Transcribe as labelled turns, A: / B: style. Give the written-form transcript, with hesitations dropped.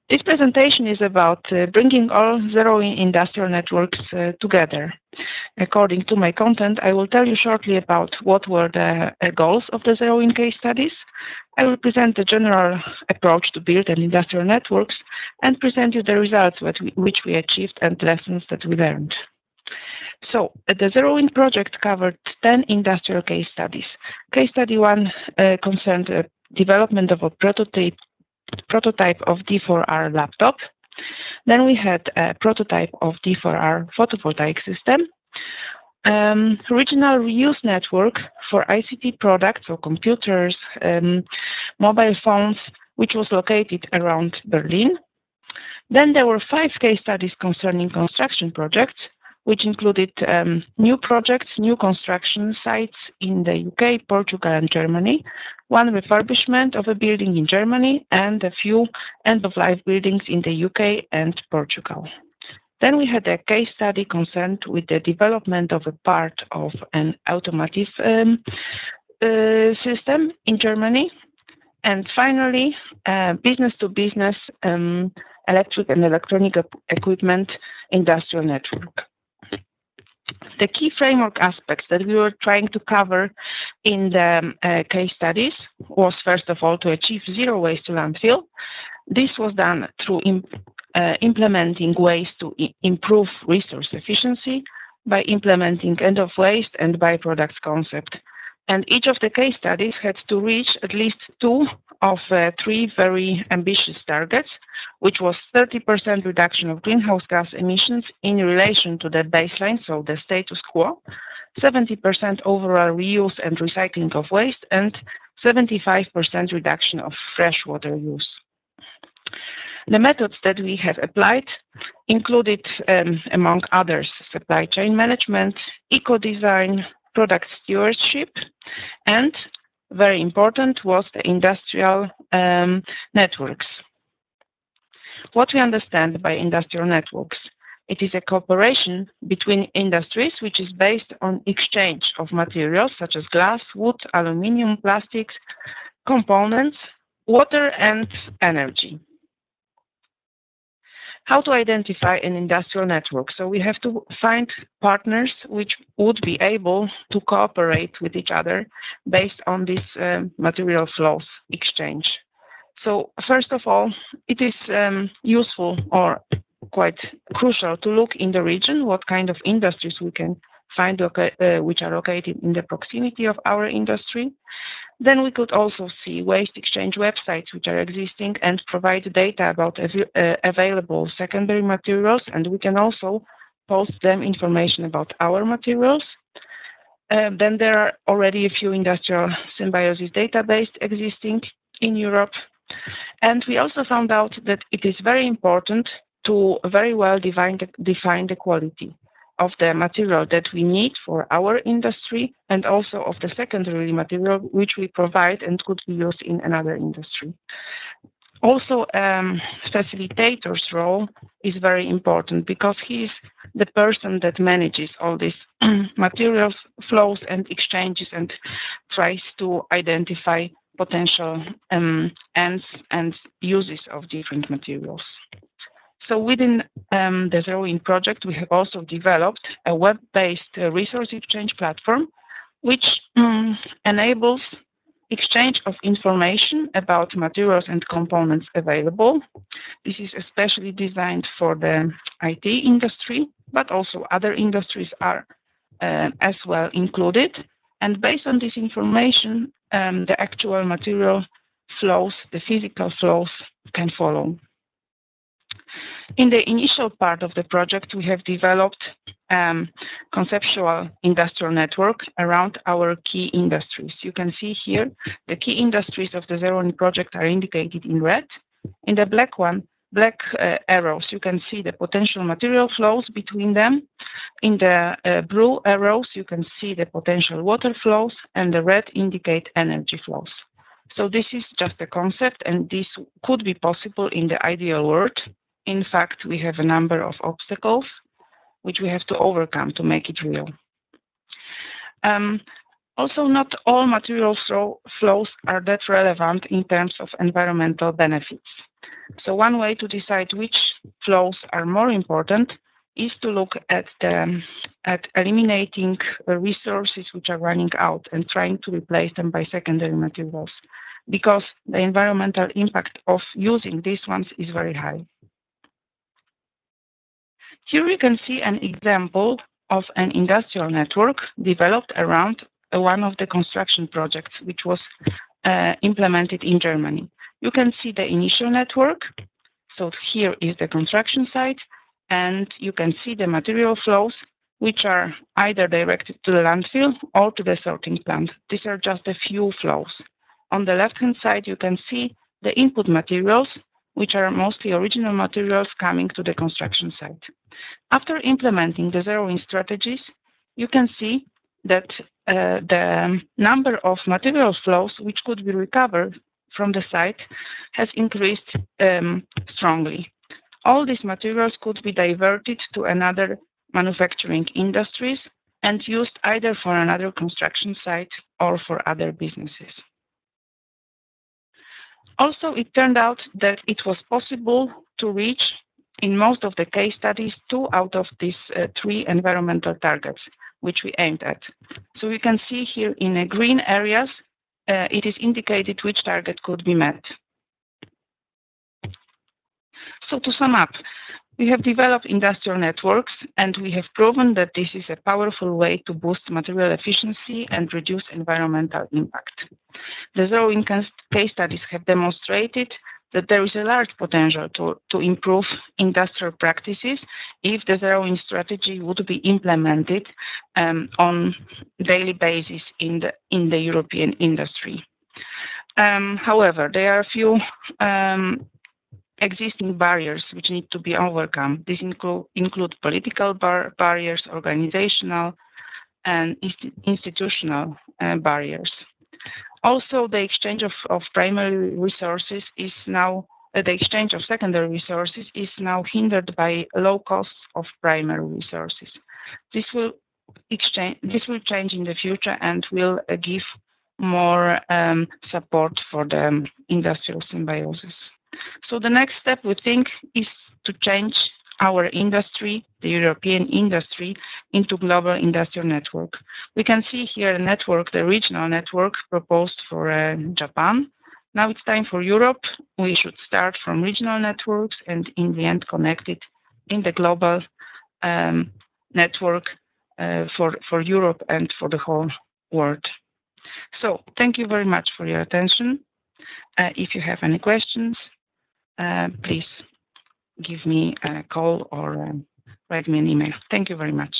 A: This presentation is about bringing all zero-in industrial networks together. According to my content, I will tell you shortly about what were the goals of the zero-in case studies. I will present the general approach to build an industrial networks and present you the results which we achieved and lessons that we learned. So, the zero-in project covered 10 industrial case studies. Case study 1 concerned the development of a prototype of D4R laptop. Then we had a prototype of D4R photovoltaic system, regional reuse network for ICT products or computers, mobile phones, which was located around Berlin. Then there were 5 case studies concerning construction projects, which included new projects, new construction sites in the UK, Portugal, and Germany, 1 refurbishment of a building in Germany, and a few end-of-life buildings in the UK and Portugal. Then we had a case study concerned with the development of a part of an automotive system in Germany. And finally, business-to-business electric and electronic equipment industrial network. The key framework aspects that we were trying to cover in the case studies was, first of all, to achieve zero waste to landfill. This was done through implementing ways to improve resource efficiency by implementing end-of-waste and byproducts concept. And each of the case studies had to reach at least 2 of 3 very ambitious targets, which was 30% reduction of greenhouse gas emissions in relation to the baseline, so the status quo, 70% overall reuse and recycling of waste, and 75% reduction of freshwater use. The methods that we have applied included, among others, supply chain management, eco-design, product stewardship, and very important was the industrial networks. What we understand by industrial networks? It is a cooperation between industries which is based on exchange of materials such as glass, wood, aluminium, plastics, components, water, and energy. How to identify an industrial network? So we have to find partners which would be able to cooperate with each other based on this material flows exchange. So first of all, it is useful or quite crucial to look in the region what kind of industries we can find which are located in the proximity of our industry. Then we could also see waste exchange websites which are existing and provide data about available secondary materials, and we can also post them information about our materials. Then there are already a few industrial symbiosis databases existing in Europe. And we also found out that it is very important to very well define the quality of the material that we need for our industry and also of the secondary material which we provide and could be used in another industry. Also, facilitator's role is very important because he is the person that manages all these materials flows and exchanges and tries to identify potential ends and uses of different materials. So within the zero-in project, we have also developed a web-based resource exchange platform, which enables exchange of information about materials and components available. This is especially designed for the IT industry, but also other industries are as well included. And based on this information, the actual material flows, the physical flows can follow. In the initial part of the project, we have developed conceptual industrial network around our key industries. You can see here the key industries of the zero-in project are indicated in red. In the black arrows, you can see the potential material flows between them. In the blue arrows, you can see the potential water flows, and the red indicate energy flows. So this is just a concept, and this could be possible in the ideal world. In fact, we have a number of obstacles which we have to overcome to make it real. Also, not all material flows are that relevant in terms of environmental benefits. So one way to decide which flows are more important is to look at eliminating resources which are running out and trying to replace them by secondary materials, because the environmental impact of using these ones is very high. Here we can see an example of an industrial network developed around one of the construction projects which was implemented in Germany. You can see the initial network. So here is the construction site, and you can see the material flows which are either directed to the landfill or to the sorting plant. These are just a few flows. On the left-hand side, you can see the input materials, which are mostly original materials coming to the construction site. After implementing the zeroing strategies, you can see that the number of material flows which could be recovered from the site has increased strongly. All these materials could be diverted to another manufacturing industries and used either for another construction site or for other businesses. Also, it turned out that it was possible to reach, in most of the case studies, 2 out of these 3 environmental targets, which we aimed at. So you can see here in the green areas, it is indicated which target could be met. So to sum up, we have developed industrial networks, and we have proven that this is a powerful way to boost material efficiency and reduce environmental impact. The zeroing case studies have demonstrated that there is a large potential to improve industrial practices if the zeroing strategy would be implemented on daily basis in the European industry. However, there are a few existing barriers which need to be overcome. These include political barriers, organizational and institutional barriers. Also, the exchange of primary resources is now, the exchange of secondary resources is now hindered by low costs of primary resources. This will change in the future and will give more support for the industrial symbiosis. So the next step, we think, is to change our industry, the European industry, into global industrial network. We can see here the network, the regional network proposed for Japan. Now it's time for Europe. We should start from regional networks and in the end connect it in the global network for Europe and for the whole world. So thank you very much for your attention. If you have any questions, please give me a call or write me an email. Thank you very much.